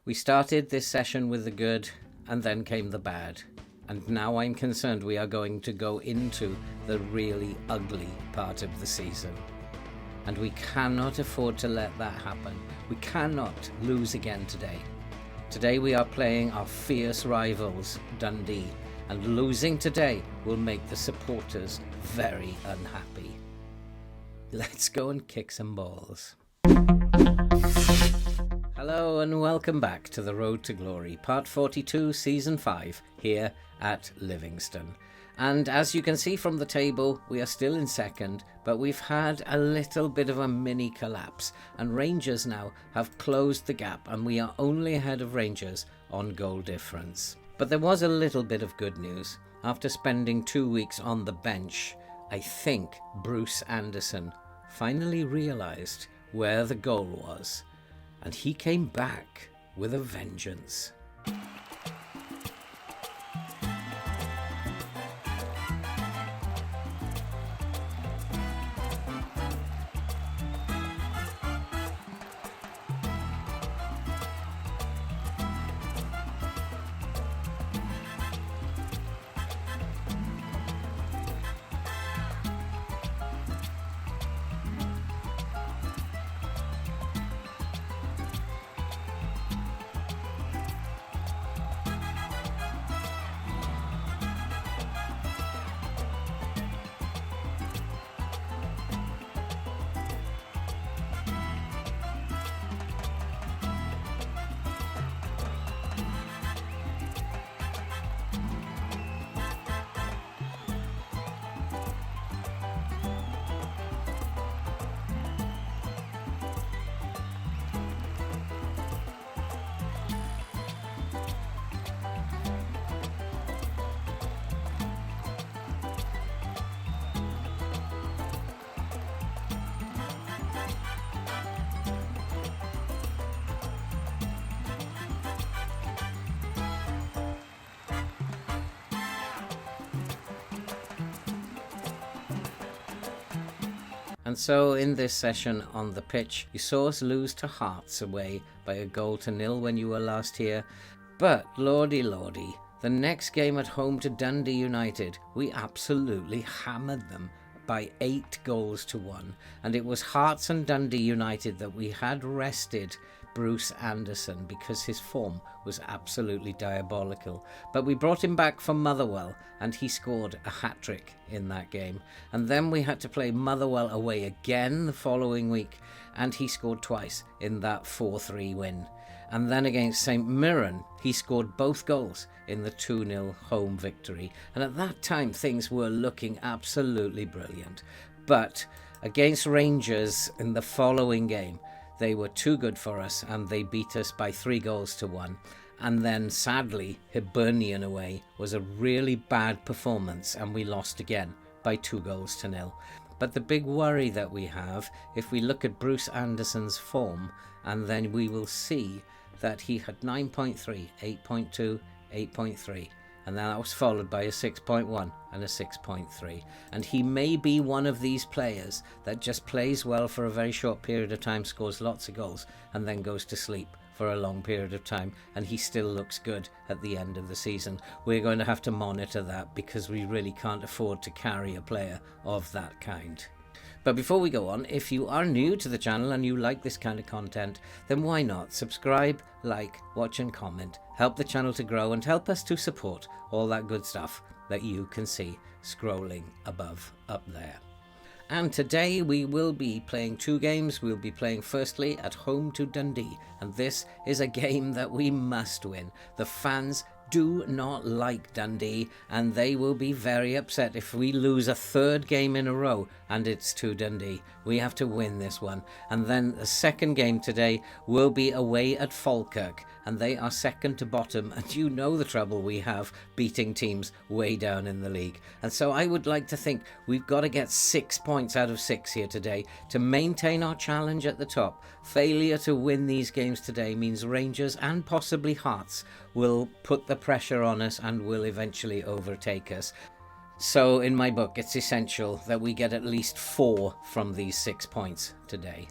We started this session with the good, and then came the bad. And now I'm concerned we are going to go into the really ugly part of the season. And we cannot afford to let that happen. We cannot lose again today. Today we are playing our fierce rivals, Dundee, and losing today will make the supporters very unhappy. Let's go and kick some balls. Hello and welcome back to The Road to Glory, Part 42, Season 5, here at Livingston. And as you can see from the table, we are still in second, but we've had a little bit of a mini collapse, and Rangers now have closed the gap, and we are only ahead of Rangers on goal difference. But there was a little bit of good news. After spending 2 weeks on the bench, I think Bruce Anderson finally realised where the goal was, and he came back with a vengeance. And so in this session on the pitch, you saw us lose to Hearts away by 1-0 when you were last here. But lordy, the next game at home to Dundee United, we absolutely hammered them by 8-1. And it was Hearts and Dundee United that we had rested Bruce Anderson because his form was absolutely diabolical. But we brought him back for Motherwell and he scored a hat-trick in that game. And then we had to play Motherwell away again the following week and he scored twice in that 4-3 win. And then against St Mirren, he scored both goals in the 2-0 home victory. And at that time, things were looking absolutely brilliant. But against Rangers in the following game, they were too good for us and they beat us by 3-1. And then sadly, Hibernian away was a really bad performance and we lost again by 2-0. But the big worry that we have, if we look at Bruce Anderson's form, and then we will see that he had 9.3, 8.2, 8.3. And then that was followed by a 6.1 and a 6.3. And he may be one of these players that just plays well for a very short period of time, scores lots of goals, and then goes to sleep for a long period of time, and he still looks good at the end of the season. We're going to have to monitor that because we really can't afford to carry a player of that kind. But before we go on, if you are new to the channel and you like this kind of content, then why not subscribe, like, watch and comment, help the channel to grow and help us to support all that good stuff that you can see scrolling above up there. And today we will be playing 2 games. We'll be playing firstly at home to Dundee, and this is a game that we must win. The fans do not like Dundee and they will be very upset if we lose a 3rd game in a row and it's to Dundee. We have to win this one. And then the second game today will be away at Falkirk, and they are second to bottom, and you know the trouble we have beating teams way down in the league. And so I would like to think we've got to get 6 points out of 6 here today to maintain our challenge at the top. Failure to win these games today means Rangers and possibly Hearts will put the pressure on us and will eventually overtake us. So in my book, it's essential that we get at least 4 from these 6 points today.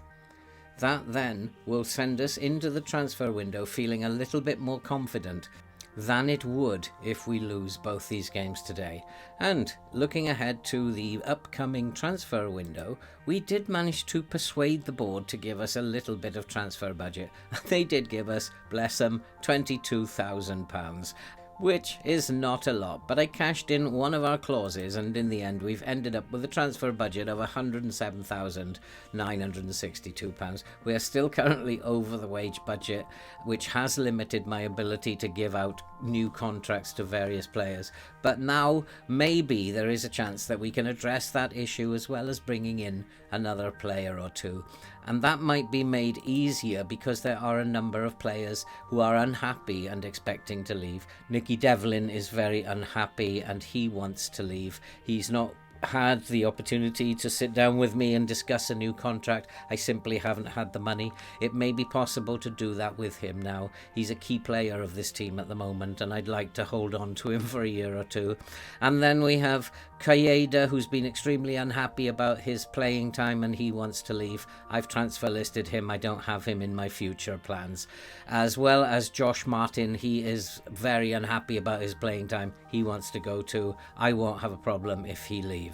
That then will send us into the transfer window feeling a little bit more confident than it would if we lose both these games today. And looking ahead to the upcoming transfer window, we did manage to persuade the board to give us a little bit of transfer budget. They did give us, bless them, £22,000. Which is not a lot, but I cashed in one of our clauses, and in the end we've ended up with a transfer budget of £107,962. We are still currently over the wage budget, which has limited my ability to give out new contracts to various players, but now maybe there is a chance that we can address that issue as well as bringing in another player or two. And that might be made easier because there are a number of players who are unhappy and expecting to leave. Nicky Devlin is very unhappy and he wants to leave. He's not had the opportunity to sit down with me and discuss a new contract. I simply haven't had the money. It may be possible to do that with him now. He's a key player of this team at the moment and I'd like to hold on to him for a year or two. And then we have Kayeda, who's been extremely unhappy about his playing time and he wants to leave. I've transfer listed him. I don't have him in my future plans. As well as Josh Martin, he is very unhappy about his playing time. He wants to go too. I won't have a problem if he leaves.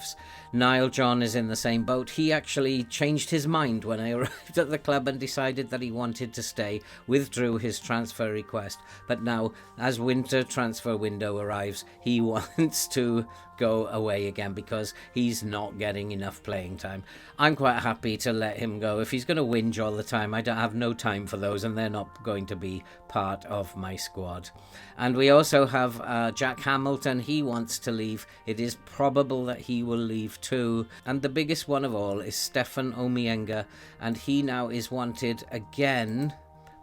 Niall John is in the same boat. He actually changed his mind when I arrived at the club and decided that he wanted to stay, withdrew his transfer request, but now as winter transfer window arrives he wants to go away again because he's not getting enough playing time. I'm quite happy to let him go. If he's going to whinge all the time, I don't have no time for those and they're not going to be part of my squad. And we also have Jack Hamilton. He wants to leave. It is probable that he will leave too. And the biggest one of all is Stefan Omienga, and he now is wanted again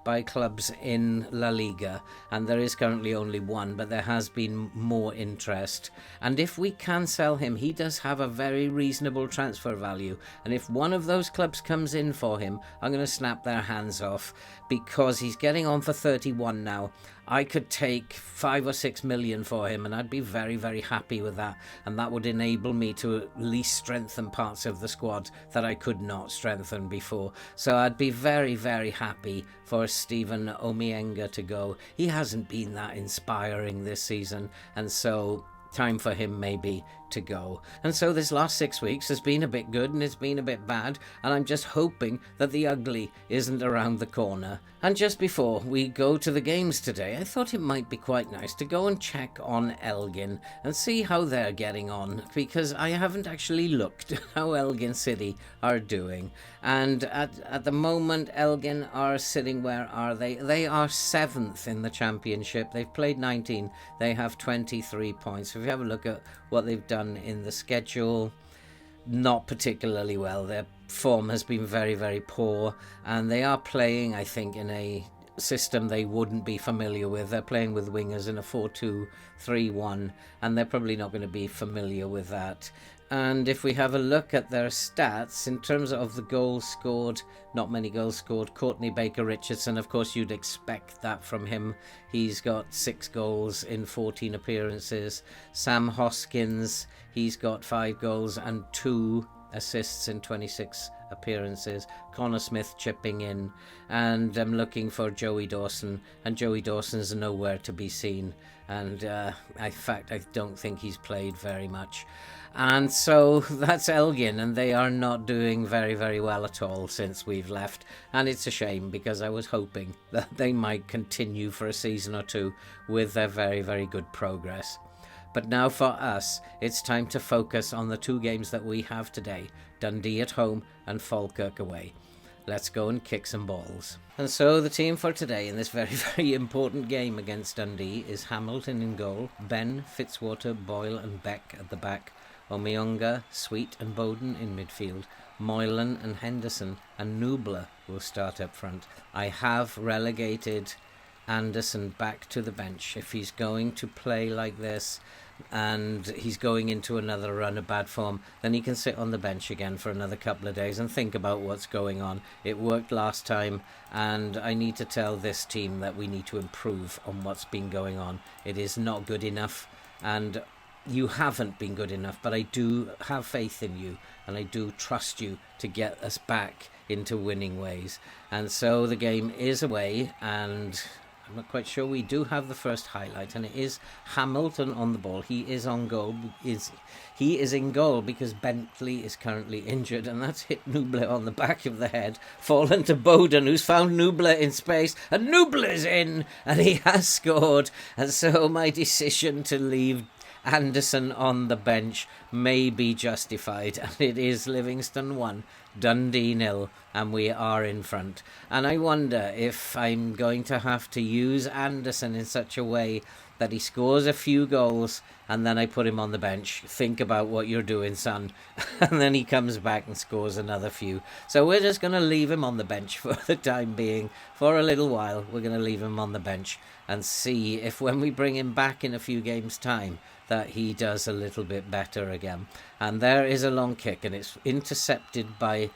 by clubs in La Liga, and there is currently only one, but there has been more interest. And if we can sell him, he does have a very reasonable transfer value, and if one of those clubs comes in for him, I'm going to snap their hands off because he's getting on for 31 now. I could take 5 or 6 million for him and I'd be very, very happy with that, and that would enable me to at least strengthen parts of the squad that I could not strengthen before. So I'd be very, very happy for Stephen Omienga to go. He hasn't been that inspiring this season, and so time for him maybe to go. And so this last 6 weeks has been a bit good and it's been a bit bad, and I'm just hoping that the ugly isn't around the corner. And just before we go to the games today, I thought it might be quite nice to go and check on Elgin and see how they're getting on, because I haven't actually looked at how Elgin City are doing. And at the moment, Elgin are sitting, where are they? They are 7th in the championship. They've played 19. They have 23 points. If you have a look at what they've done in the schedule, not particularly well. Their form has been very, very poor, and they are playing, I think, in a system they wouldn't be familiar with. They're playing with wingers in a 4-2-3-1, and they're probably not going to be familiar with that. And if we have a look at their stats, in terms of the goals scored, not many goals scored. Courtney Baker-Richardson, of course, you'd expect that from him. He's got 6 goals in 14 appearances. Sam Hoskins, he's got 5 goals and 2 assists in 26 appearances. Connor Smith chipping in, and I'm looking for Joey Dawson, and Joey Dawson's nowhere to be seen, and in fact I don't think he's played very much. And so that's Elgin, and they are not doing very, very well at all since we've left, and it's a shame because I was hoping that they might continue for a season or two with their very, very good progress. But now for us, it's time to focus on the 2 games that we have today, Dundee at home and Falkirk away. Let's go and kick some balls. And so the team for today in this very, very important game against Dundee is Hamilton in goal, Ben, Fitzwater, Boyle and Beck at the back, Omienga, Sweet and Bowden in midfield, Moylan and Henderson, and Nubler will start up front. I have relegated Anderson back to the bench. If he's going to play like this and he's going into another run of bad form, then he can sit on the bench again for another couple of days and think about what's going on. It worked last time, and I need to tell this team that we need to improve on what's been going on. It is not good enough, and you haven't been good enough, but I do have faith in you and I do trust you to get us back into winning ways. And so the game is away, and I'm not quite sure. We do have the first highlight, and it is Hamilton on the ball. He is on goal. He is in goal because Bentley is currently injured, and that's hit Nubler on the back of the head, fallen to Bowden, who's found Nubler in space, and Nubler's in, and he has scored. And so my decision to leave Anderson on the bench may be justified, and it is Livingston 1, Dundee 0, and we are in front. And I wonder if I'm going to have to use Anderson in such a way that he scores a few goals and then I put him on the bench. Think about what you're doing, son. And then he comes back and scores another few. So we're just going to leave him on the bench for the time being. For a little while, we're going to leave him on the bench and see if when we bring him back in a few games' time that he does a little bit better again. And there is a long kick, and it's intercepted by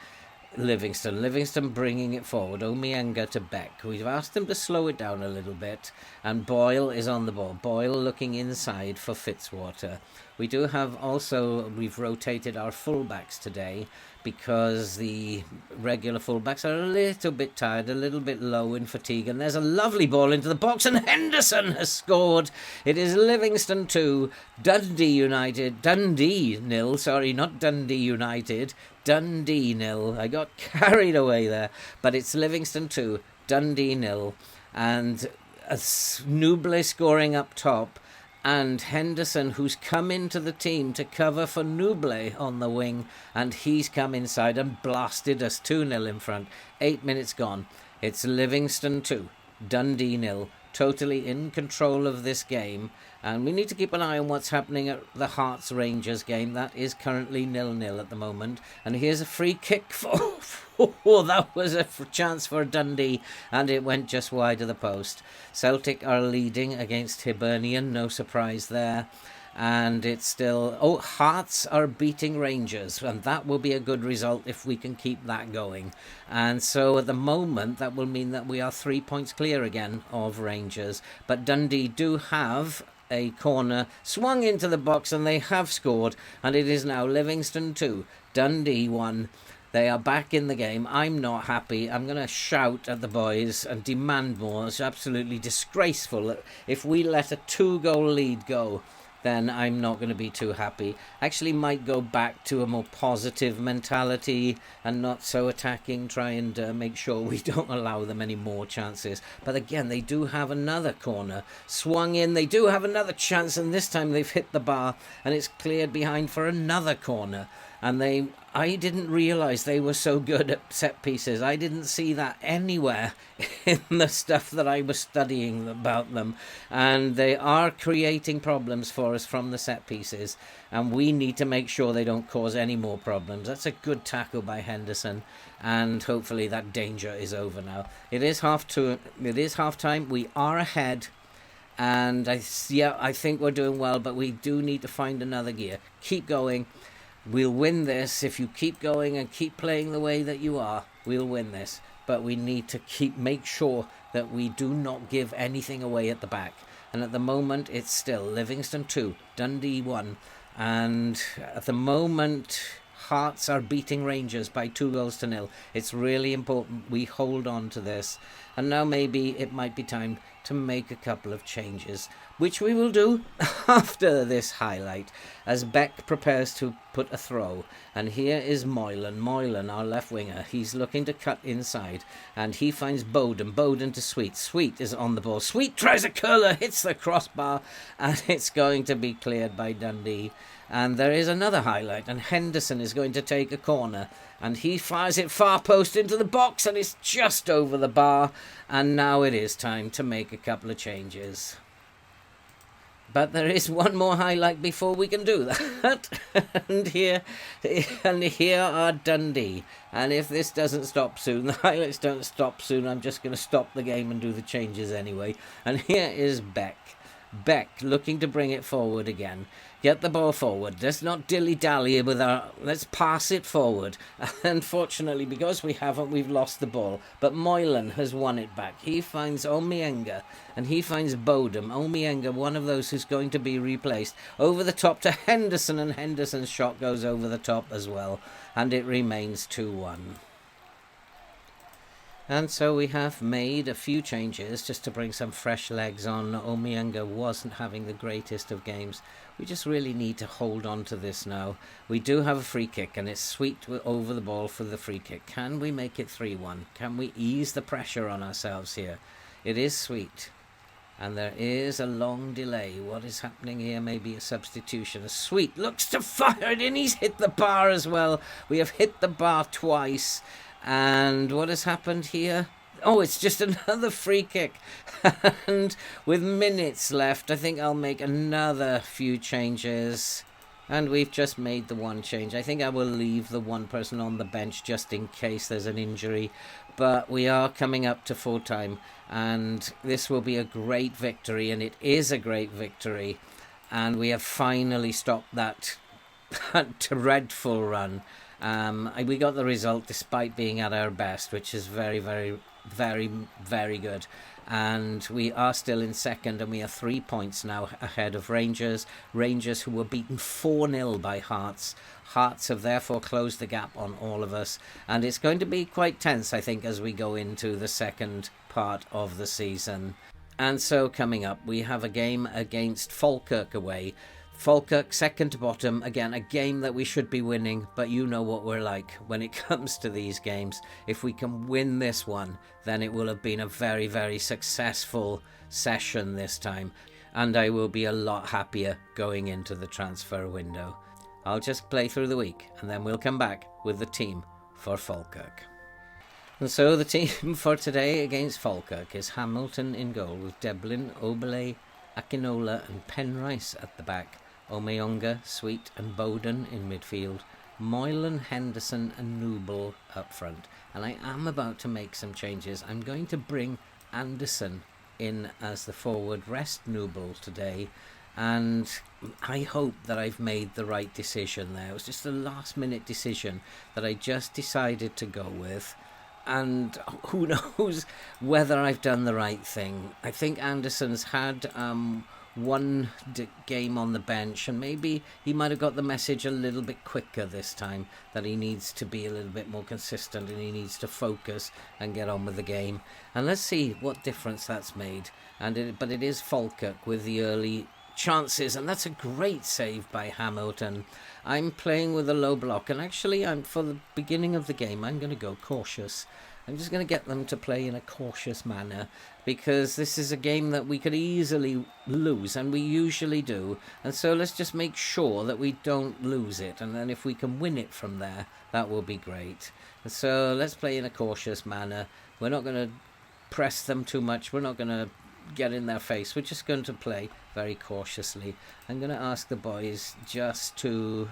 Livingston. Livingston bringing it forward. Omienga to Beck. We've asked him to slow it down a little bit, and Boyle is on the ball. Boyle looking inside for Fitzwater. We do have also, we've rotated our fullbacks today because the regular fullbacks are a little bit tired, a little bit low in fatigue, and there's a lovely ball into the box, and Henderson has scored. It is Livingston 2, Dundee 0, sorry, not Dundee United, Dundee 0. I got carried away there, but it's Livingston 2, Dundee 0, and Nubler scoring up top, and Henderson, who's come into the team to cover for Nubler on the wing, and he's come inside and blasted us 2-0 in front. 8 minutes gone. It's Livingston 2, Dundee 0, totally in control of this game, and we need to keep an eye on what's happening at the Hearts Rangers game. That is currently 0-0 at the moment, and here's a free kick for that was a chance for Dundee, and it went just wide of the post. Celtic are leading against Hibernian, no surprise there. And it's still, Hearts are beating Rangers, and that will be a good result if we can keep that going. And so at the moment, that will mean that we are 3 points clear again of Rangers. But Dundee do have a corner swung into the box, and they have scored, and it is now Livingston 2, Dundee 1. They are back in the game. I'm not happy. I'm going to shout at the boys and demand more. It's absolutely disgraceful. If we let a 2-goal lead go, then I'm not going to be too happy. Actually might go back to a more positive mentality and not so attacking, try and make sure we don't allow them any more chances. But again, they do have another corner swung in. They do have another chance, and this time they've hit the bar, and it's cleared behind for another corner. And I didn't realise they were so good at set pieces. I didn't see that anywhere in the stuff that I was studying about them. And they are creating problems for us from the set pieces. And we need to make sure they don't cause any more problems. That's a good tackle by Henderson. And hopefully that danger is over now. It is half time. We are ahead. And I think we're doing well. But we do need to find another gear. Keep going. We'll win this. If you keep going and keep playing the way that you are, we'll win this. But we need to make sure that we do not give anything away at the back. And at the moment, it's still Livingston 2, Dundee 1. And at the moment, Hearts are beating Rangers by 2-0. It's really important we hold on to this. And now maybe it might be time to make a couple of changes, which we will do after this highlight, as Beck prepares to put a throw. And here is Moylan, our left winger. He's looking to cut inside, and he finds Bowden to Sweet. Sweet is on the ball. Sweet tries a curler, hits the crossbar, and it's going to be cleared by Dundee. And there is another highlight, and Henderson is going to take a corner, and he fires it far post into the box, and it's just over the bar. And now it is time to make a couple of changes. But there is one more highlight before we can do that. and here are Dundee. And if this doesn't stop soon, the highlights don't stop soon, I'm just going to stop the game and do the changes anyway. And here is Beck. Beck looking to bring it forward again. Get the ball forward. Let's not dilly-dally with let's pass it forward. Unfortunately, because we haven't, we've lost the ball. But Moylan has won it back. He finds Omienga, and he finds Bowden. Omienga, one of those who's going to be replaced. Over the top to Henderson, and Henderson's shot goes over the top as well. And it remains 2-1. And so we have made a few changes just to bring some fresh legs on. Omeonga wasn't having the greatest of games. We just really need to hold on to this now. We do have a free kick, and it's Sweet over the ball for the free kick. Can we make it 3-1? Can we ease the pressure on ourselves here? It is Sweet. And there is a long delay. What is happening here? Maybe a substitution. A Sweet looks to fire it in. He's hit the bar as well. We have hit the bar twice. And what has happened here? Oh, it's just another free kick. And with minutes left, I think I'll make another few changes. And we've just made the one change. I think I will leave the one person on the bench just in case there's an injury. But we are coming up to full time. And this will be a great victory. And it is a great victory. And we have finally stopped that dreadful run. We got the result despite being at our best, which is very, very, very, very good. And we are still in second, and we are 3 points now ahead of Rangers. Rangers, who were beaten 4-0 by Hearts. Hearts have therefore closed the gap on all of us. And it's going to be quite tense, I think, as we go into the second part of the season. And so coming up, we have a game against Falkirk away. Falkirk, second to bottom. Again, a game that we should be winning, but you know what we're like when it comes to these games. If we can win this one, then it will have been a very, very successful session this time, and I will be a lot happier going into the transfer window. I'll just play through the week, and then we'll come back with the team for Falkirk. And so the team for today against Falkirk is Hamilton in goal, with Deblin, Oberley, Akinola and Penrice at the back. Omeonga, Sweet and Bowden in midfield. Moylan, Henderson and Nooble up front. And I am about to make some changes. I'm going to bring Anderson in as the forward, rest Nooble today. And I hope that I've made the right decision there. It was just a last minute decision that I just decided to go with. And who knows whether I've done the right thing. I think Anderson's had one game on the bench, and maybe he might have got the message a little bit quicker this time, that he needs to be a little bit more consistent and he needs to focus and get on with the game. And let's see what difference that's made. But it is Falkirk with the early chances, and that's a great save by Hamilton. I'm playing with a low block, and actually for the beginning of the game I'm going to go cautious. I'm just going to get them to play in a cautious manner, because this is a game that we could easily lose, and we usually do. And so let's just make sure that we don't lose it, and then if we can win it from there, that will be great. And so let's play in a cautious manner. We're not going to press them too much. We're not going to get in their face. We're just going to play very cautiously. I'm going to ask the boys just to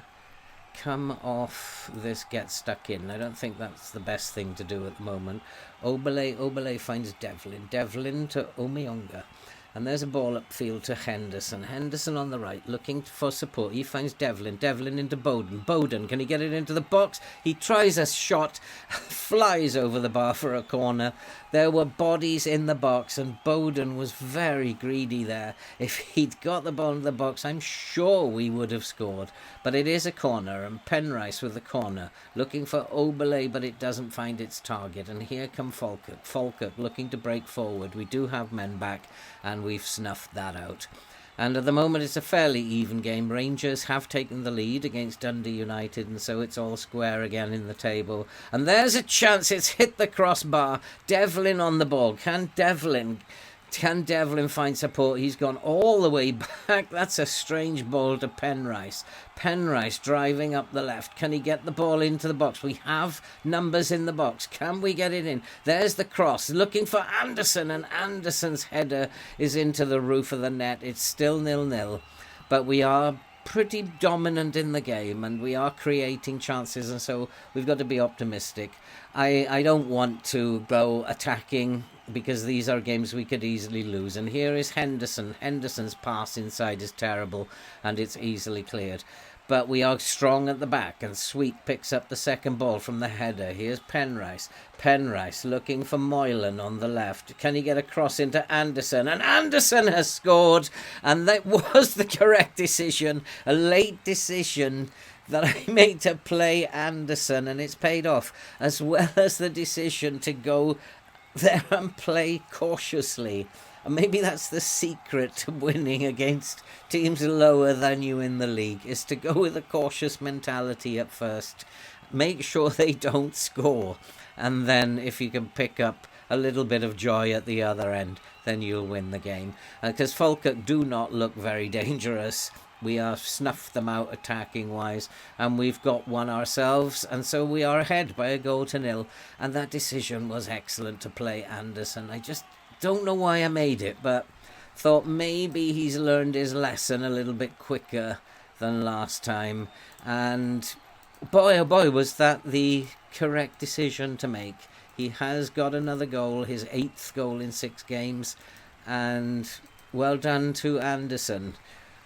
come off this get stuck in. I don't think that's the best thing to do at the moment. Oberley finds Devlin to Omeonga, and there's a ball upfield to Henderson on the right, looking for support. He finds Devlin into Bowden, can he get it into the box? He tries a shot, flies over the bar for a corner. There were bodies in the box, and Bowden was very greedy there. If he'd got the ball in the box, I'm sure we would have scored. But it is a corner, and Penrice with the corner, looking for Oberley, but it doesn't find its target. And here come Falkirk looking to break forward. We do have men back, and we've snuffed that out. And at the moment it's a fairly even game. Rangers have taken the lead against Dundee United, and so it's all square again in the table. And there's a chance. It's hit the crossbar. Devlin on the ball. Can Devlin find support? He's gone all the way back. That's a strange ball to Penrice. Penrice driving up the left. Can he get the ball into the box? We have numbers in the box. Can we get it in? There's the cross. Looking for Anderson, and Anderson's header is into the roof of the net. It's still 0-0. But we are pretty dominant in the game, and we are creating chances, and so we've got to be optimistic. I don't want to go attacking, because these are games we could easily lose. And here is Henderson. Henderson's pass inside is terrible, and it's easily cleared. But we are strong at the back, and Sweet picks up the second ball from the header. Here's Penrice. Penrice looking for Moylan on the left. Can he get a cross into Anderson? And Anderson has scored, and that was the correct decision. A late decision that I made to play Anderson, and it's paid off, as well as the decision to go there and play cautiously. And maybe that's the secret to winning against teams lower than you in the league, is to go with a cautious mentality at first. Make sure they don't score. And then if you can pick up a little bit of joy at the other end, then you'll win the game. Because Falkirk do not look very dangerous. We have snuffed them out attacking-wise, and we've got one ourselves, and so we are ahead by 1-0. And that decision was excellent to play Anderson. I just don't know why I made it, but thought maybe he's learned his lesson a little bit quicker than last time. And boy, oh boy, was that the correct decision to make. He has got another goal, his 8th goal in 6 games, and well done to Anderson.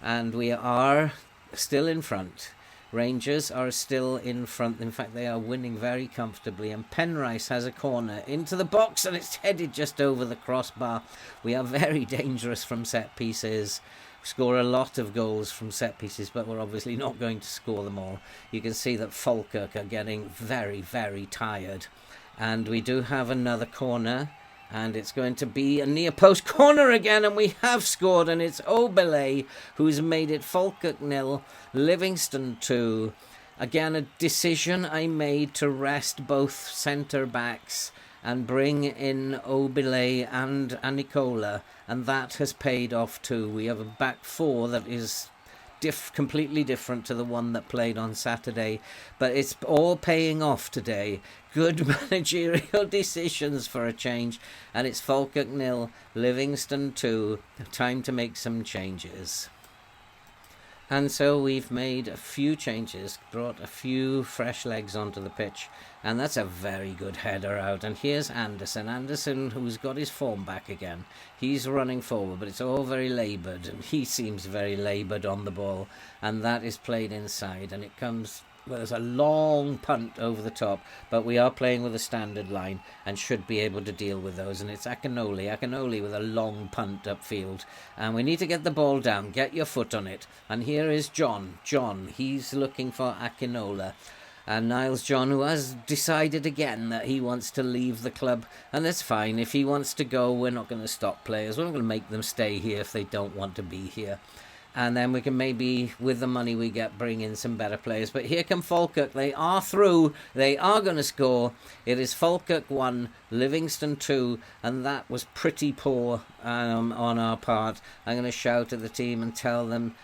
And we are still in front. Rangers are still in front. In fact, they are winning very comfortably. And Penrice has a corner into the box, and it's headed just over the crossbar. We are very dangerous from set pieces. We score a lot of goals from set pieces, but we're obviously not going to score them all. You can see that Falkirk are getting very, very tired. And we do have another corner. And it's going to be a near post corner again, and we have scored, and it's Obelay who's made it Falkirk 0, Livingston 2. Again, a decision I made to rest both centre-backs and bring in Obelay and Nicola, and that has paid off too. We have a back four that is completely different to the one that played on Saturday, but it's all paying off today. Good managerial decisions for a change, and it's Falkirk 0, Livingston 2. Time to make some changes. And so we've made a few changes, brought a few fresh legs onto the pitch, and that's a very good header out. And here's Anderson, who's got his form back again. He's running forward, but it's all very laboured, and he seems very laboured on the ball, and that is played inside, and it comes... Well, there's a long punt over the top, but we are playing with a standard line and should be able to deal with those. And it's Akinole with a long punt upfield. And we need to get the ball down, get your foot on it. And here is John, he's looking for Akinola. And Niles John, who has decided again that he wants to leave the club. And that's fine. If he wants to go, we're not going to stop players. We're not going to make them stay here if they don't want to be here. And then we can maybe, with the money we get, bring in some better players. But here come Falkirk. They are through. They are going to score. It is Falkirk 1, Livingston 2. And that was pretty poor on our part. I'm going to shout at the team and tell them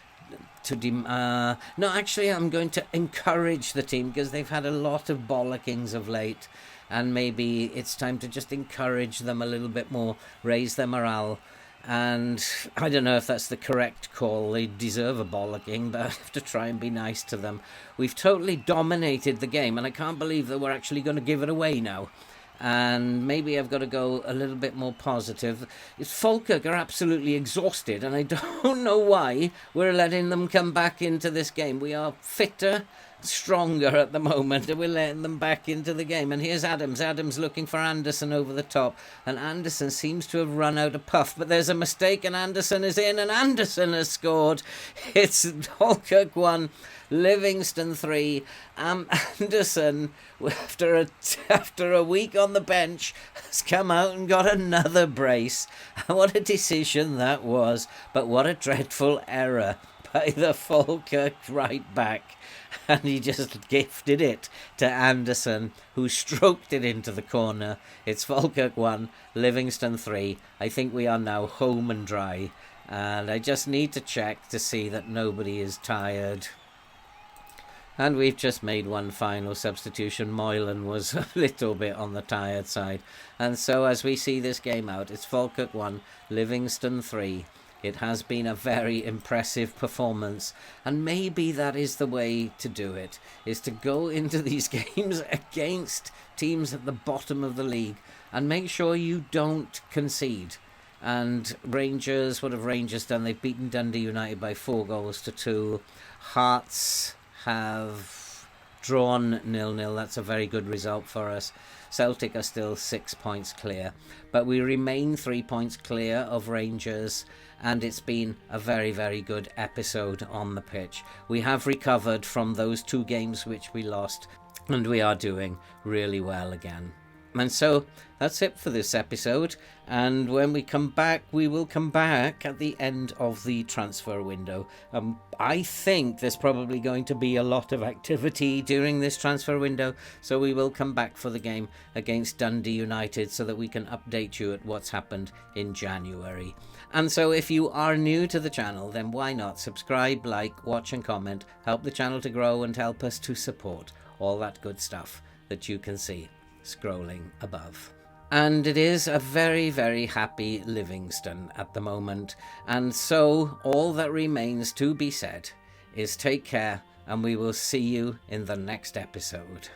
to... No, actually, I'm going to encourage the team, because they've had a lot of bollockings of late. And maybe it's time to just encourage them a little bit more, raise their morale. And I don't know if that's the correct call. They deserve a bollocking, but I have to try and be nice to them. We've totally dominated the game, and I can't believe that we're actually going to give it away now. And maybe I've got to go a little bit more positive. Falkirk are absolutely exhausted, and I don't know why we're letting them come back into this game. We are fitter, stronger at the moment, and we're letting them back into the game. And here's Adams looking for Anderson over the top, and Anderson seems to have run out of puff, but there's a mistake, and Anderson is in, and Anderson has scored. It's Falkirk 1, Livingston 3. Anderson, after a week on the bench, has come out and got another brace. What a decision that was, but what a dreadful error by the Falkirk right back. And he just gifted it to Anderson, who stroked it into the corner. It's Falkirk 1, Livingston 3. I think we are now home and dry. And I just need to check to see that nobody is tired. And we've just made one final substitution. Moylan was a little bit on the tired side. And so as we see this game out, it's Falkirk 1, Livingston 3. It has been a very impressive performance, and maybe that is the way to do it, is to go into these games against teams at the bottom of the league and make sure you don't concede. And Rangers, what have Rangers done? They've beaten Dundee United by 4-2. Hearts have drawn 0-0. That's a very good result for us. Celtic are still 6 points clear, but we remain 3 points clear of Rangers, and it's been a very, very good episode on the pitch. We have recovered from those 2 games which we lost, and we are doing really well again. And so that's it for this episode. And when we come back, we will come back at the end of the transfer window. I think there's probably going to be a lot of activity during this transfer window, so we will come back for the game against Dundee United so that we can update you at what's happened in January. And so if you are new to the channel, then why not subscribe, like, watch and comment, help the channel to grow and help us to support all that good stuff that you can see scrolling above. And it is a very, very happy Livingston at the moment, and so all that remains to be said is take care, and we will see you in the next episode.